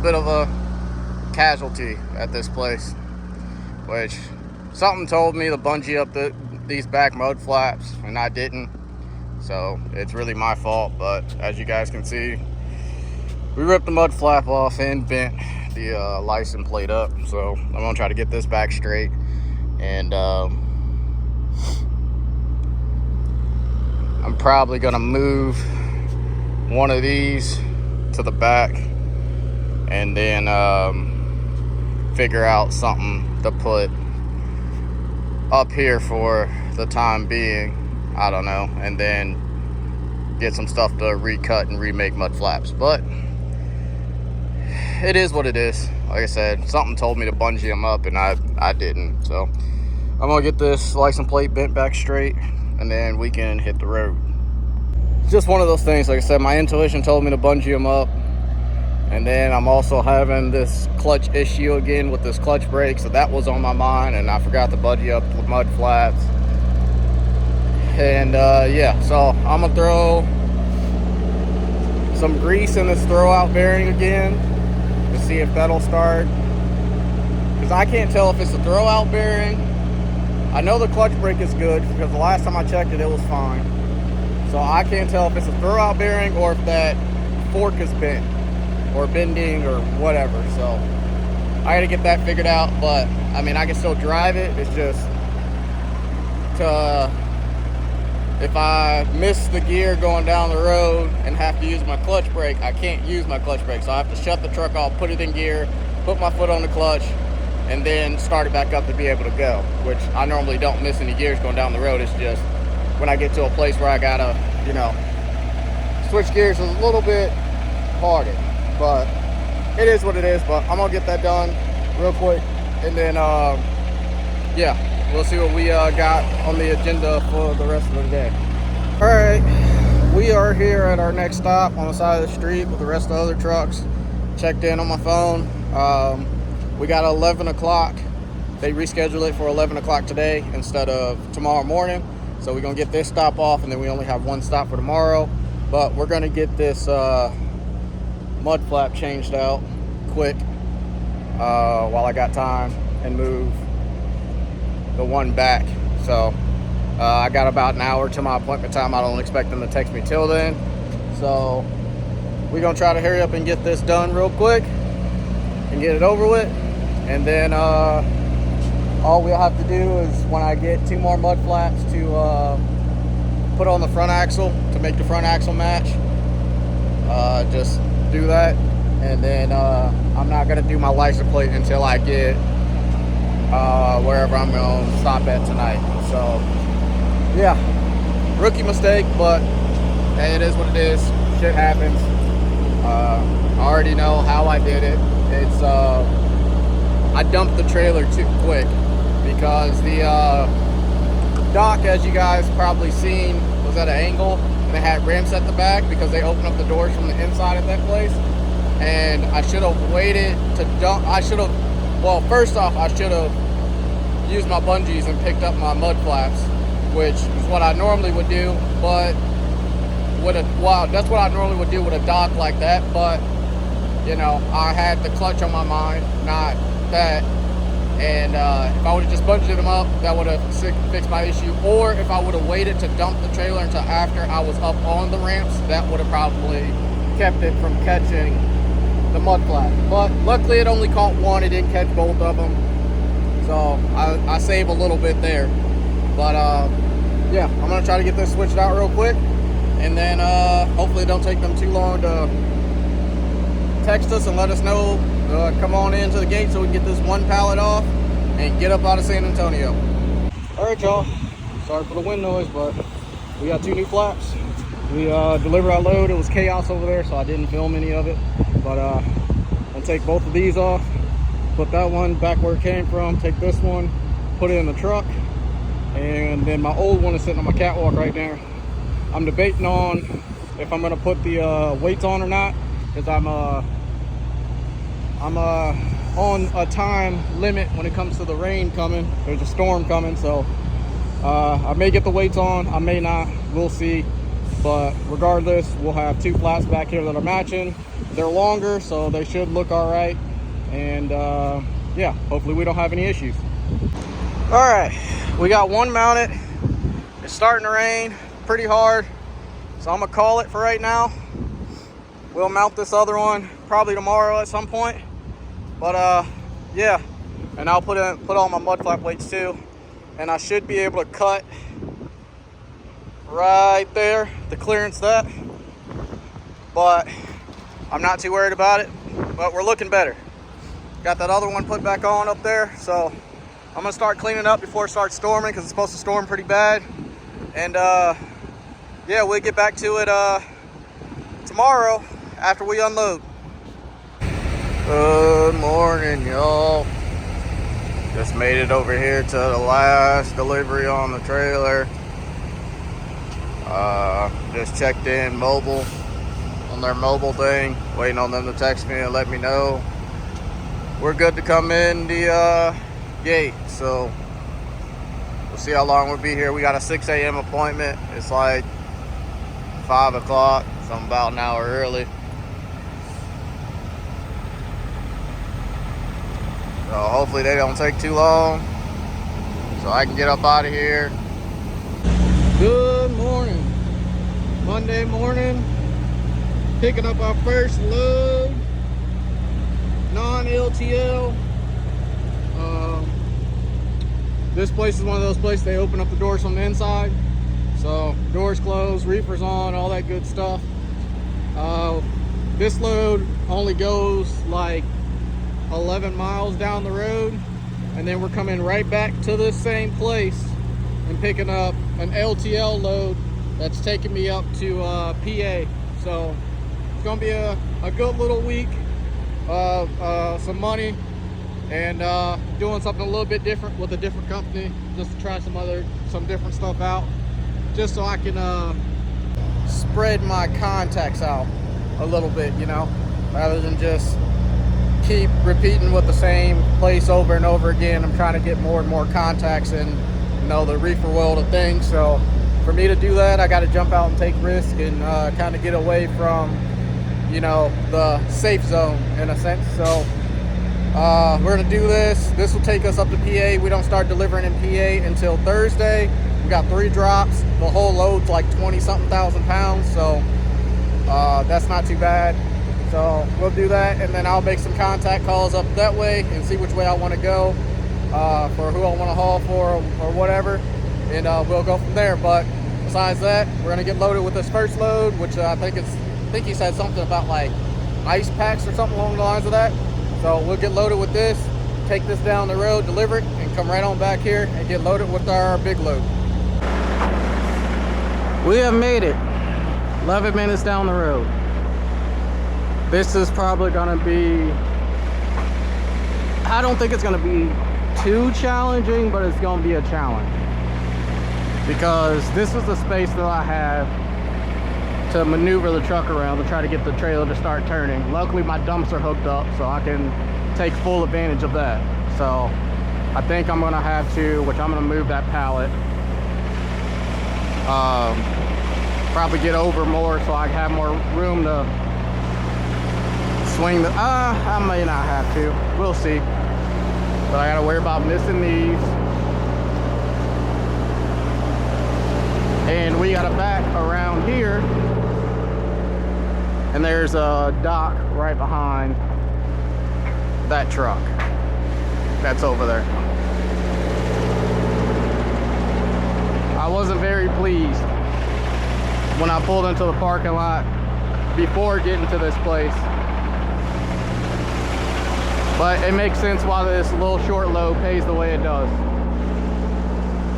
bit of a casualty at this place, which something told me to bungee up these back mud flaps, and I didn't. So it's really my fault, but as you guys can see, we ripped the mud flap off and bent the license plate up. So I'm gonna try to get this back straight, and I'm probably gonna move one of these to the back and then figure out something to put up here for the time being. I don't know, and then get some stuff to recut and remake mud flaps. But it is what it is. Like I said, something told me to bungee them up, and I didn't. So I'm gonna get this license plate bent back straight, and then we can hit the road. Just one of those things. Like I said, my intuition told me to bungee them up, and then I'm also having this clutch issue again with this clutch brake, so that was on my mind, and I forgot to bungee up the mud flaps. And yeah, so I'm gonna throw some grease in this throwout bearing again to see if that'll start, because I can't tell if it's a throwout bearing. I know the clutch brake is good because the last time I checked it, it was fine. So I can't tell if it's a throwout bearing or if that fork is bent or bending or whatever. So I gotta get that figured out, but I mean, I can still drive it. It's just if I miss the gear going down the road and have to use my clutch brake, I can't use my clutch brake. So I have to shut the truck off, put it in gear, put my foot on the clutch, and then start it back up to be able to go, which I normally don't miss any gears going down the road. It's just when I get to a place where I gotta, switch gears is a little bit harder, but it is what it is. But I'm gonna get that done real quick, and then yeah, we'll see what we got on the agenda for the rest of the day. All right, we are here at our next stop on the side of the street with the rest of the other trucks. Checked in on my phone. We got 11 o'clock. They rescheduled it for 11 o'clock today instead of tomorrow morning. So we're gonna get this stop off, and then we only have one stop for tomorrow. But we're gonna get this mud flap changed out quick while I got time, and move the one back. So I got about an hour to my appointment time. I don't expect them to text me till then. So we're gonna try to hurry up and get this done real quick and get it over with. And then all we'll have to do is, when I get 2 more mud flaps to put on the front axle to make the front axle match, just do that. And then I'm not gonna do my license plate until I get wherever I'm going to stop at tonight. So yeah, rookie mistake, but hey, it is what it is. Shit happens. I already know how I did it. It's I dumped the trailer too quick, because the dock, as you guys probably seen, was at an angle, and they had ramps at the back because they opened up the doors from the inside of that place. And I should have waited to dump. Well, first off, I should have used my bungees and picked up my mud flaps, which is what I normally would do. But that's what I normally would do with a dock like that. But I had the clutch on my mind, not that. And if I would have just bungeed them up, that would have fixed my issue. Or if I would have waited to dump the trailer until after I was up on the ramps, that would have probably kept it from catching the mud flap. But luckily it only caught one. It didn't catch both of them, so I save a little bit there. But yeah, I'm gonna try to get this switched out real quick, and then hopefully it don't take them too long to text us and let us know. Come on into the gate so we can get this one pallet off and get up out of San Antonio. All right, y'all, sorry for the wind noise, but we got 2 new flaps. We delivered our load. It was chaos over there, so I didn't film any of it. But I'll take both of these off, put that one back where it came from, take this one, put it in the truck, and then my old one is sitting on my catwalk right there. I'm debating on if I'm gonna put the weights on or not, because I'm on a time limit when it comes to the rain coming. There's a storm coming, so I may get the weights on, I may not, we'll see. But regardless, we'll have 2 flaps back here that are matching. They're longer, so they should look all right. And yeah, hopefully we don't have any issues. All right, we got one mounted. It's starting to rain pretty hard, so I'm gonna call it for right now. We'll mount this other one probably tomorrow at some point. But yeah, and I'll put on my mud flap weights too, and I should be able to cut right there, the clearance that. But I'm not too worried about it, but we're looking better. Got that other one put back on up there, so I'm gonna start cleaning up before it starts storming, because it's supposed to storm pretty bad. And yeah, we'll get back to it tomorrow after we unload. Good morning, y'all. Just made it over here to the last delivery on the trailer. Just checked in mobile on their mobile thing, waiting on them to text me and let me know we're good to come in the gate. So we'll see how long we'll be here. We got a 6 a.m. appointment. It's like 5 o'clock, so I'm about an hour early. So hopefully they don't take too long, so I can get up out of here. Good morning. Monday morning, picking up our first load, non-LTL. This place is one of those places they open up the doors from the inside. So doors closed, reefers on, all that good stuff. This load only goes like 11 miles down the road, and then we're coming right back to this same place and picking up an LTL load that's taking me up to PA. So it's gonna be a good little week of some money and doing something a little bit different with a different company, just to try some different stuff out, just so I can spread my contacts out a little bit, you know, rather than just keep repeating with the same place over and over again. I'm trying to get more and more contacts in, you know, the reefer world of things. So for me to do that, I got to jump out and take risk and kind of get away from, you know, the safe zone in a sense. So we're gonna do this. This will take us up to PA. We don't start delivering in PA until Thursday. We got 3 drops. The whole load's like 20-something thousand pounds, so that's not too bad. So we'll do that, and then I'll make some contact calls up that way and see which way I want to go for who I want to haul for or whatever, and we'll go from there. But besides that, we're gonna get loaded with this first load, which I think he said something about like ice packs or something along the lines of that. So we'll get loaded with this, take this down the road, deliver it, and come right on back here and get loaded with our big load. We have made it 11 minutes down the road. This is probably gonna be, I don't think it's gonna be too challenging, but it's gonna be a challenge, because this is the space that I have to maneuver the truck around to try to get the trailer to start turning. Luckily my dumps are hooked up, so I can take full advantage of that. So I think I'm gonna have to, which I'm gonna move that pallet, probably get over more so I have more room to swing the, I may not have to, we'll see. But I gotta worry about missing these. And we gotta back around here, and there's a dock right behind that truck that's over there. I wasn't very pleased when I pulled into the parking lot before getting to this place, but it makes sense why this little short load pays the way it does.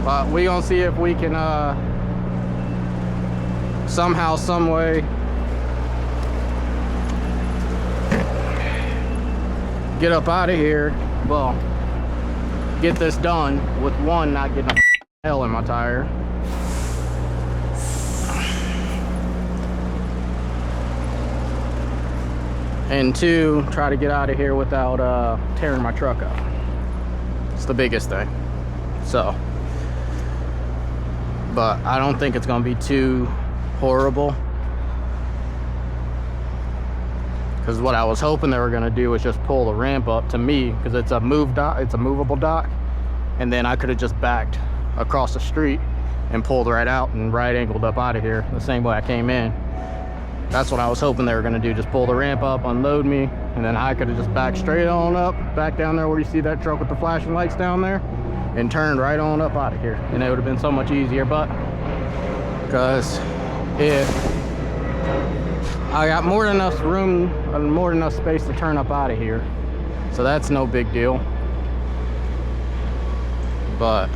But we gonna see if we can somehow, some way get up out of here. Well, get this done with one not getting a hell in my tire. And 2, try to get out of here without tearing my truck up. It's the biggest thing. So, but I don't think it's gonna be too horrible. Because what I was hoping they were going to do was just pull the ramp up to me, because it's a movable dock, and then I could have just backed across the street and pulled right out and right angled up out of here the same way I came in. That's what I was hoping they were going to do, just pull the ramp up, unload me, and then I could have just backed straight on up, back down there where you see that truck with the flashing lights down there, and turned right on up out of here. And it would have been so much easier. But because if I got more than enough room and more than enough space to turn up out of here, so that's no big deal. But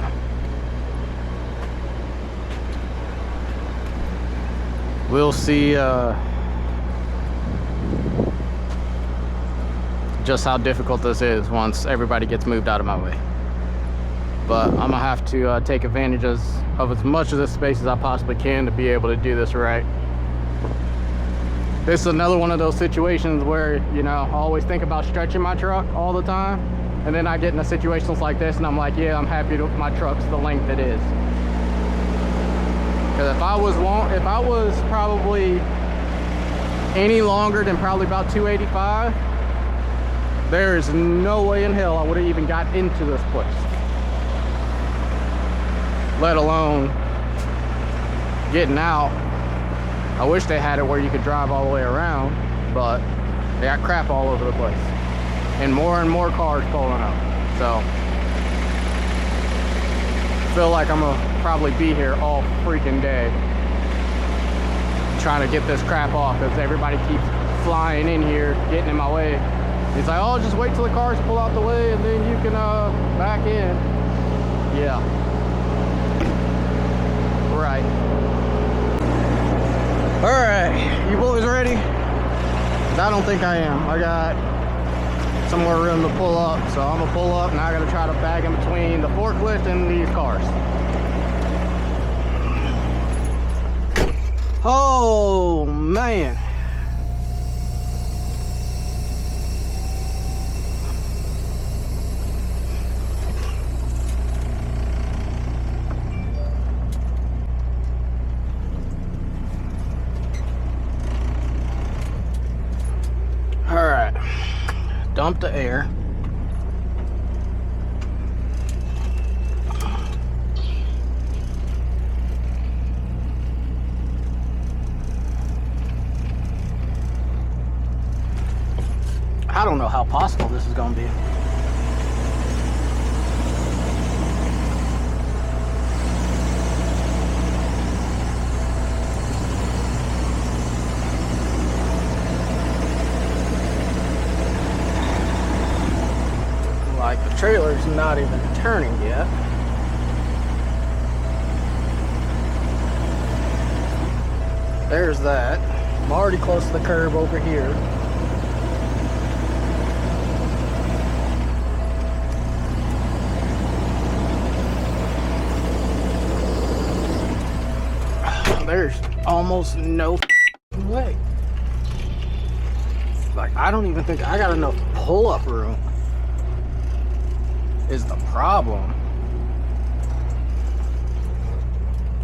we'll see just how difficult this is once everybody gets moved out of my way. But I'm gonna have to take advantage of as much of this space as I possibly can to be able to do this right. This is another one of those situations where, you know, I always think about stretching my truck all the time, and then I get into situations like this and I'm like, yeah, I'm happy my truck's the length it is. Because if I was probably any longer than probably about 285, there is no way in hell I would have even got into this place, let alone getting out. I wish they had it where you could drive all the way around, but they got crap all over the place and more cars pulling up. So I feel like I'm gonna probably be here all freaking day trying to get this crap off, because everybody keeps flying in here, getting in my way. He's like, oh, just wait till the cars pull out the way and then you can back in. Yeah. Right. All right, you boys ready? 'Cause I don't think I am. I got some more room to pull up, so I'm gonna pull up and I gotta try to bag in between the forklift and these cars. Oh, man. Dump the air. I don't know how possible this is going to be. Like the trailer's not even turning yet. There's that. I'm already close to the curb over here. There's almost no way. Like, I don't even think I got enough pull-up room is the problem.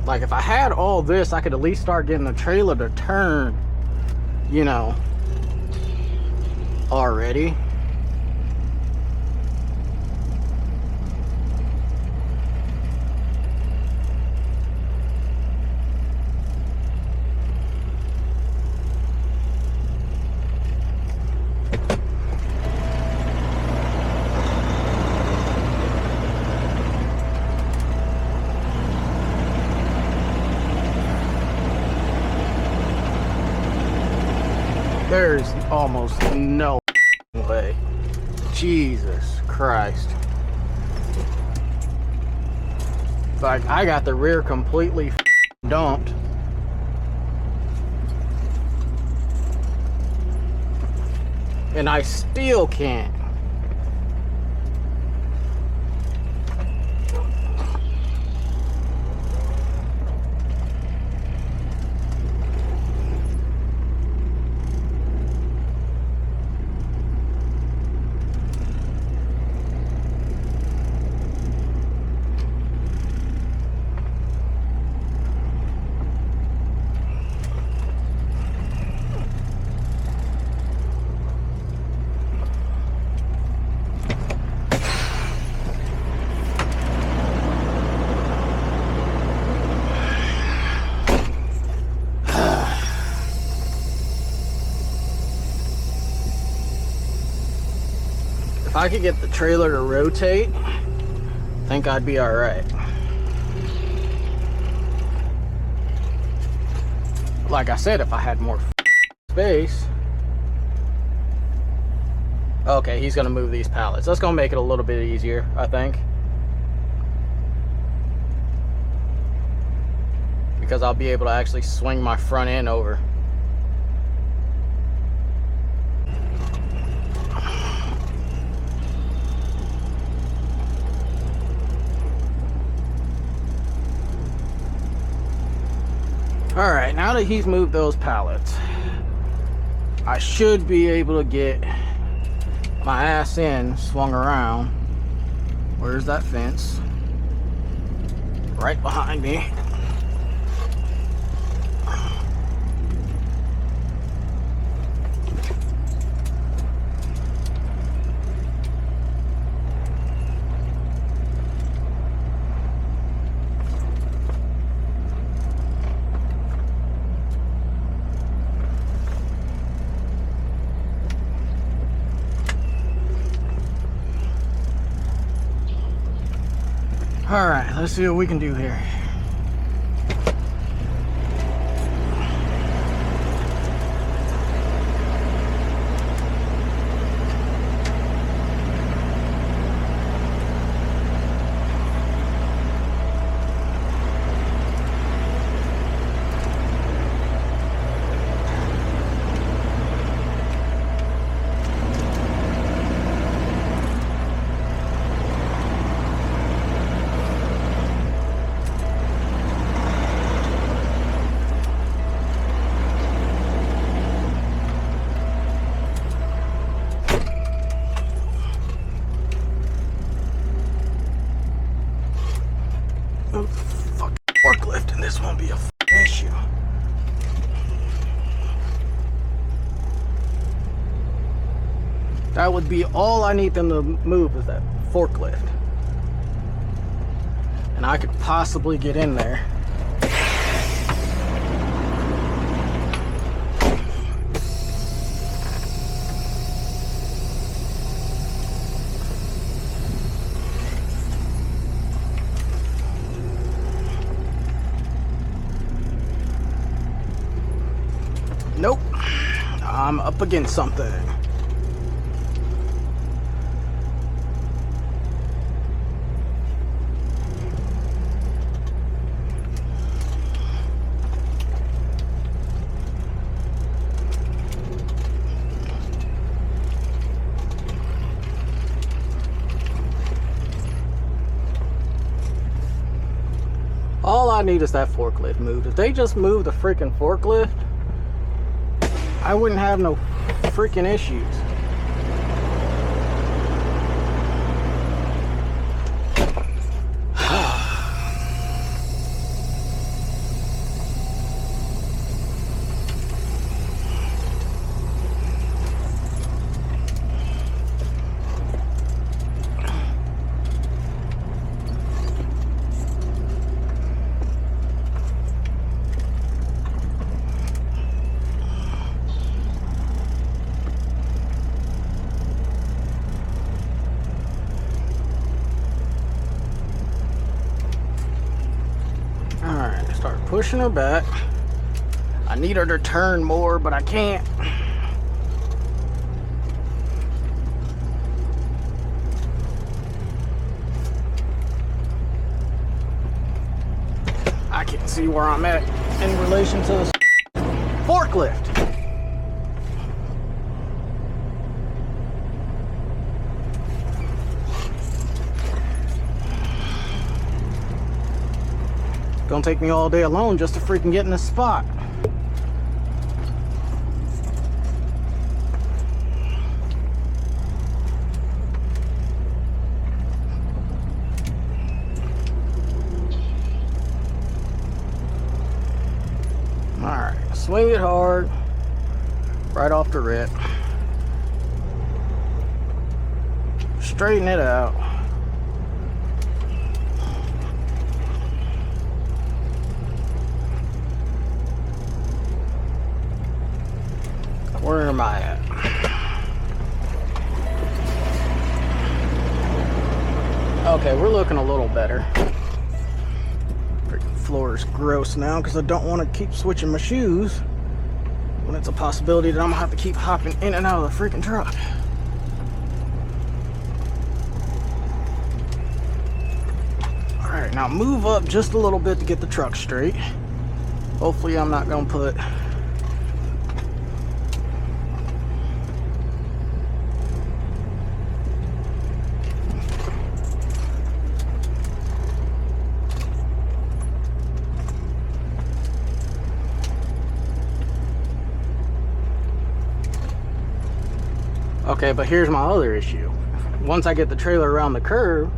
Like, if I had all this, I could at least start getting the trailer to turn, you know, already. There's almost no way. Jesus Christ. Like, I got the rear completely dumped. And I still can't. If I could get the trailer to rotate, I think I'd be all right. Like I said, if I had more space. Okay, he's gonna move these pallets. That's gonna make it a little bit easier, I think. Because I'll be able to actually swing my front end over. All right, now that he's moved those pallets, I should be able to get my ass in, swung around. Where's that fence? Right behind me. All right, let's see what we can do here. Forklift, and this won't be a issue. That would be all I need them to move, is that forklift. And I could possibly get in there. Nope, I'm up against something. All I need is that forklift moved. If they just move the freaking forklift, I wouldn't have no freaking issues. Start pushing her back. I need her to turn more, but I can't. I can't see where I'm at in relation to the forklift. Gonna take me all day alone just to freaking get in this spot. Alright, swing it hard, right off the rip. Straighten it out. Where am I at? Okay, we're looking a little better. Freaking floor is gross now because I don't want to keep switching my shoes when it's a possibility that I'm gonna have to keep hopping in and out of the freaking truck. Alright, now move up just a little bit to get the truck straight. Hopefully I'm not gonna put Okay, but here's my other issue. Once I get the trailer around the curve,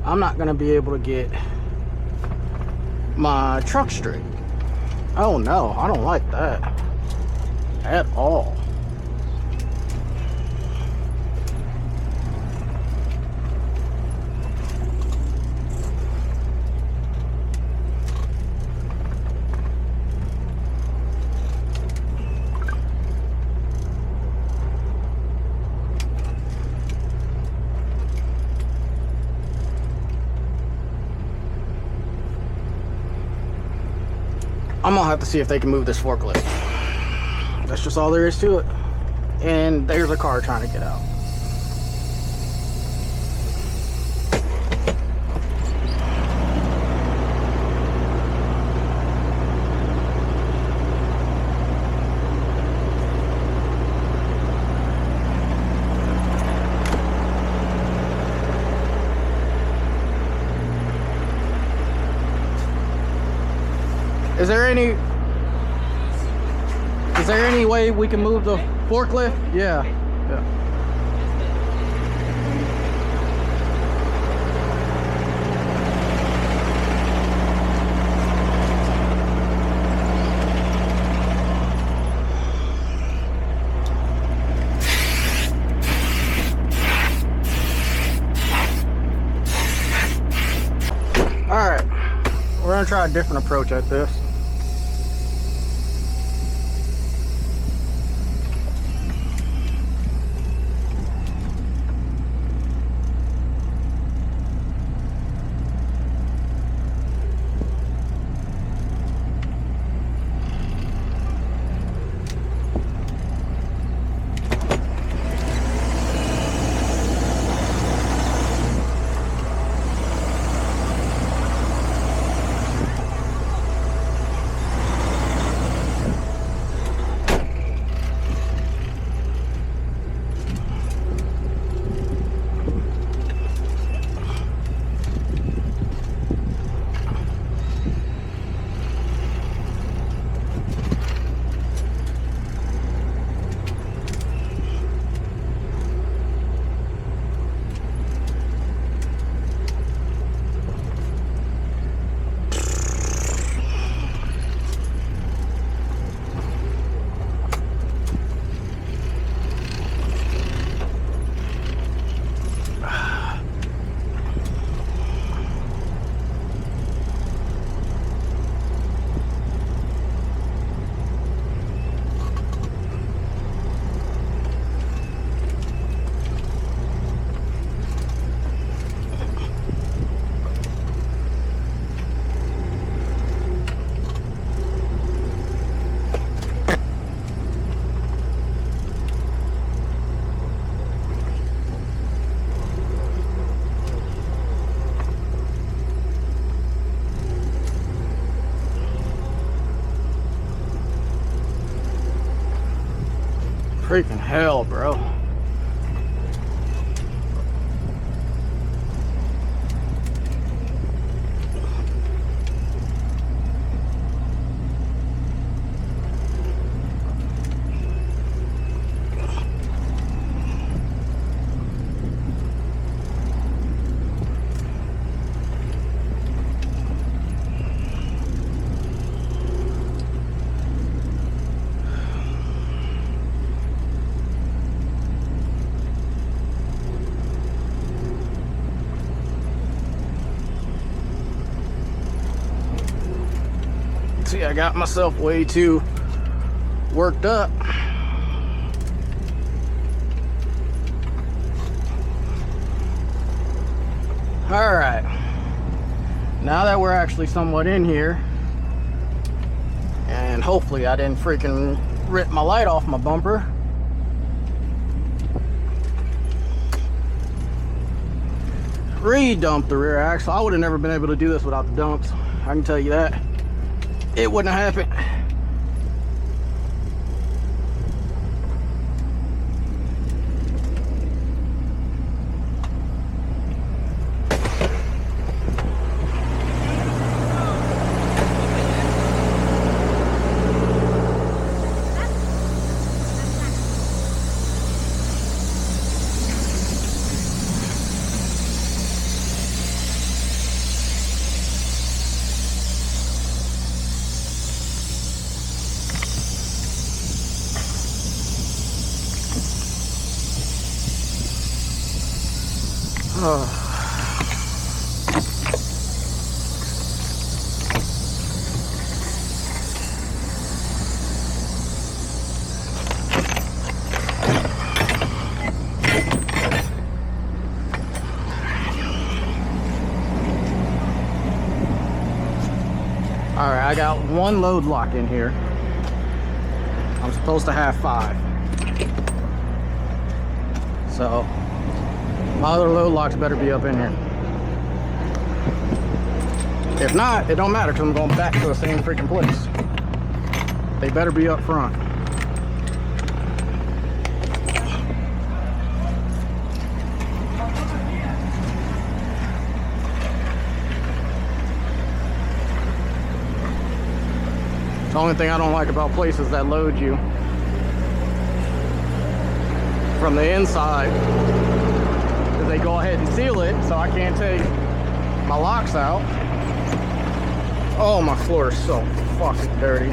I'm not gonna be able to get my truck straight. Oh no, I don't like that at all. I'm gonna have to see if they can move this forklift. That's just all there is to it. And there's a car trying to get out. Is there any way we can move the forklift? Yeah. All right, we're gonna try a different approach at this. Freaking hell, bro. See, I got myself way too worked up. All right. Now that we're actually somewhat in here, and hopefully I didn't freaking rip my light off my bumper. Re-dump the rear axle. I would have never been able to do this without the dumps. I can tell you that. It wouldn't have happened. Alright, I got one load lock in here. I'm supposed to have 5. So, my other load locks better be up in here. If not, it don't matter because I'm going back to the same freaking place. They better be up front. The only thing I don't like about places that load you from the inside is they go ahead and seal it, so I can't take my locks out. Oh, my floor is so fucking dirty.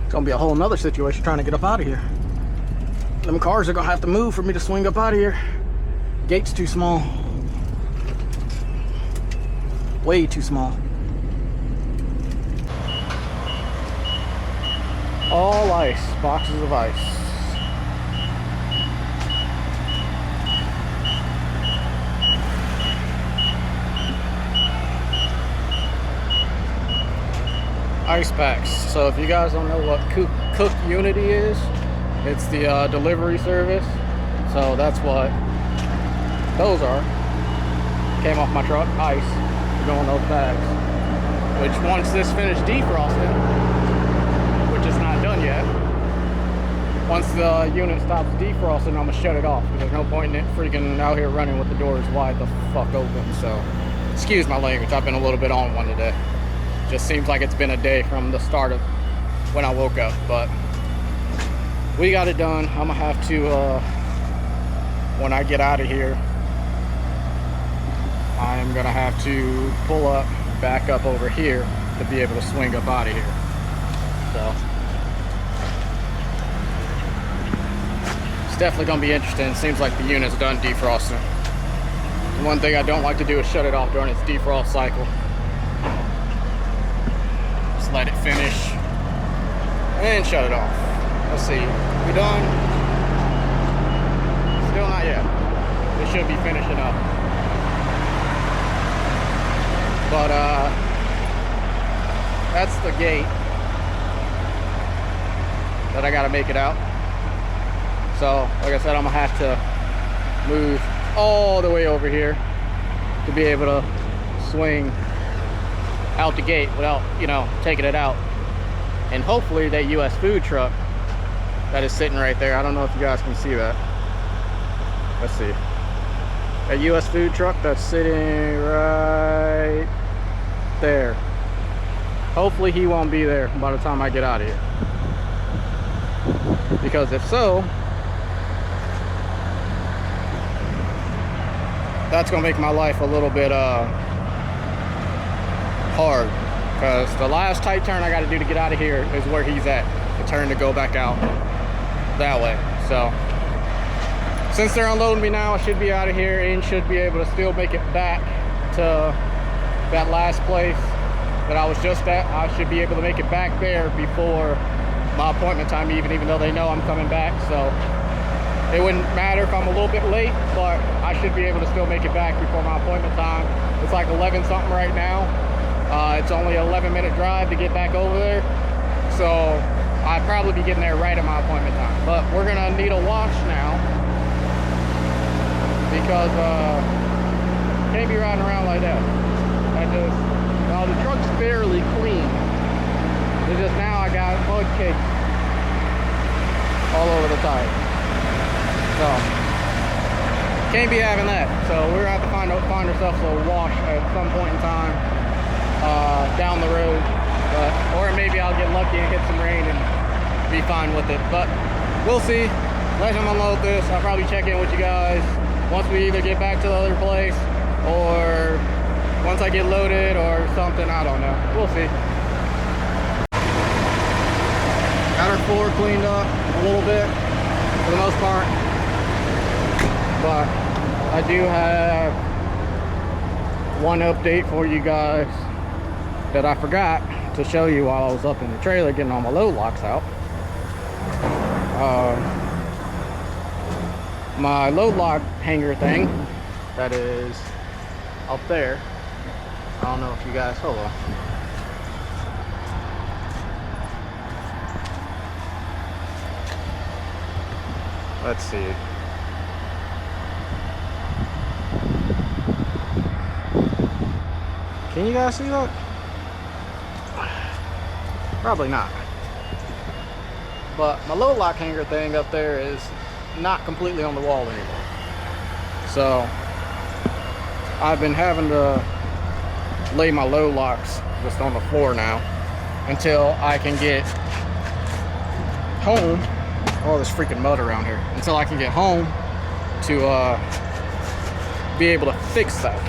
It's gonna be a whole nother situation trying to get up out of here. Them cars are gonna have to move for me to swing up out of here. Gate's too small. Way too small. All ice, boxes of ice. Ice packs. So if you guys don't know what Cook Unity is, it's the delivery service. So that's what those are. Came off my truck, ice, to go in those bags. Which once this finished defrosting, which is not done yet, once the unit stops defrosting, I'm gonna shut it off. There's no point in it freaking out here running with the doors wide the fuck open. So excuse my language, I've been a little bit on one today. Just seems like it's been a day from the start of when I woke up, but we got it done. I'm gonna have to, when I get out of here, I'm gonna have to pull up, back up over here to be able to swing up out of here. So it's definitely gonna be interesting. It seems like the unit's done defrosting. The one thing I don't like to do is shut it off during its defrost cycle. Let it finish and shut it off. Let's see, we done? Still not yet. It should be finishing up. But that's the gate that I gotta make it out. So like I said, I'm gonna have to move all the way over here to be able to swing out the gate without, you know, taking it out. And hopefully that US food truck that is sitting right there, I don't know if you guys can see that. Let's see. That US food truck that's sitting right there. Hopefully he won't be there by the time I get out of here. Because if so, that's gonna make my life a little bit hard, because the last tight turn I got to do to get out of here is where he's at, the turn to go back out that way. So since they're unloading me now, I should be out of here and should be able to still make it back to that last place that I was just at. I should be able to make it back there before my appointment time, even though they know I'm coming back. So it wouldn't matter if I'm a little bit late, but I should be able to still make it back before my appointment time. It's like 11 something right now. It's only an 11-minute drive to get back over there. So I'd probably be getting there right at my appointment time. But we're gonna need a wash now because can't be riding around like that. Well, the truck's fairly clean. It's just now I got mud cakes all over the tire. So can't be having that. So we're gonna have to find ourselves a wash at some point in time down the road. Or maybe I'll get lucky and get some rain and be fine with it. But we'll see. Let him unload this. I'll probably check in with you guys once we either get back to the other place or once I get loaded or something. I don't know. We'll see. Got our floor cleaned up a little bit for the most part. But I do have one update for you guys that I forgot to show you while I was up in the trailer getting all my load locks out. My load lock hanger thing that is up there. I don't know if you guys, hold on. Let's see. Can you guys see that? Probably not. But my load lock hanger thing up there is not completely on the wall anymore. So I've been having to lay my load locks just on the floor now until I can get home. All this freaking mud around here. Until I can get home to be able to fix that.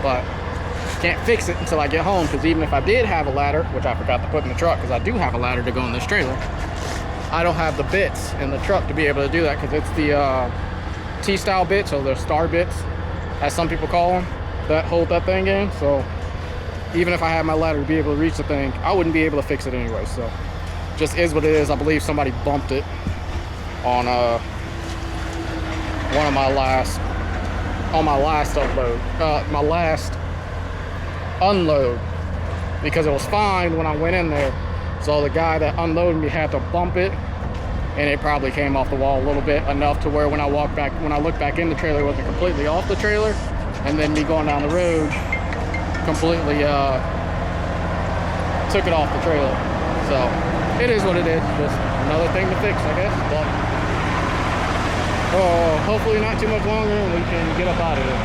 But can't fix it until I get home, because even if I did have a ladder, which I forgot to put in the truck because I do have a ladder to go in this trailer, I don't have the bits in the truck to be able to do that, because it's the T-style bits, or the star bits, as some people call them, that hold that thing in. So even if I had my ladder to be able to reach the thing, I wouldn't be able to fix it anyway. So just is what it is. I believe somebody bumped it on one of my last unload, because it was fine when I went in there. So the guy that unloaded me had to bump it, and it probably came off the wall a little bit, enough to where when I looked back in the trailer, it wasn't completely off the trailer, and then me going down the road completely took it off the trailer. So it is what it is. Just another thing to fix, I guess. But hopefully not too much longer and we can get up out of here.